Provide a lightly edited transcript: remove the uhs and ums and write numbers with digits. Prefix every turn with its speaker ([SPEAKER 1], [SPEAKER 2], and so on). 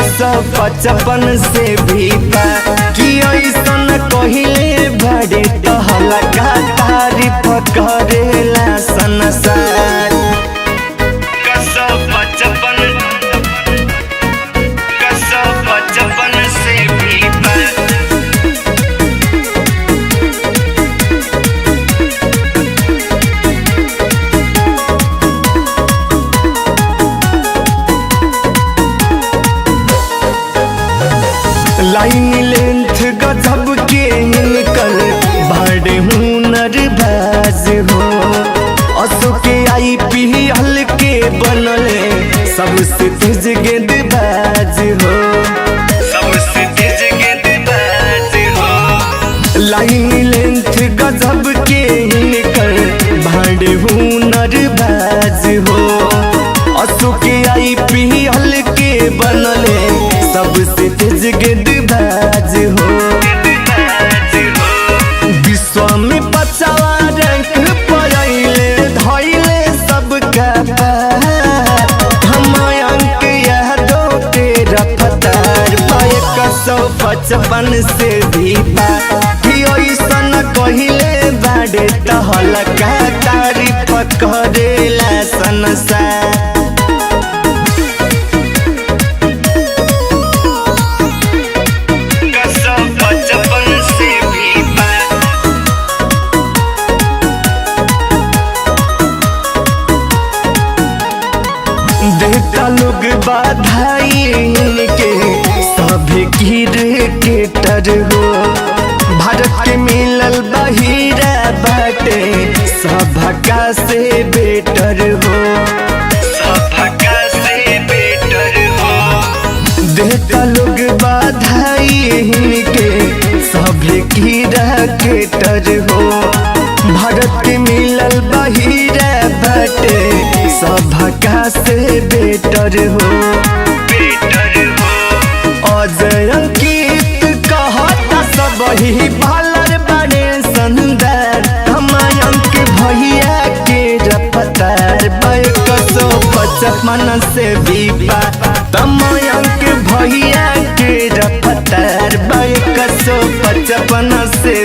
[SPEAKER 1] 155 से भी बा कि ऐसन कहिले बड़े तहला का तारीफ करेला संसार। 155 से भी बा लाइन लेंथ गजब के निकल बड़े हुनर बाज हो। असो के IPL के बनले सबसे तेज गेंदबाज हो, सबसे तेज गेंदबाज हो। लाइन लेंथ गजब के निकल बड़े हुनर बाज हो। असो के IPL के बनले सबसे तेज गेंदबाज हो। विश्व में 50वां रैंक पर आइले धइले सबका पैर। हम अंक यादों के रफ्तार 155 से भी बा कि ऐसन कहिले बाड़े तहला का तारीफ करेला संसार। 155 से भी बा देता लोग बधाई इनके सभी क्रिकेटर हो। भारत के मिलल बहिरा बाटे सबका से बेटर हो, सबका से बेटर हो। देता लोग बधाई इनके सभी क्रिकेटर हो। भारत के मिलल बहिरा बाटे सबका से बेटर हो, बेटर हो। अजय अंकित कहता सब ही बालर बड़े सुंदर। हम अंक भैया के रफ्तार 155 से भी बा। तम अंक भैया के रफ्तार 155 से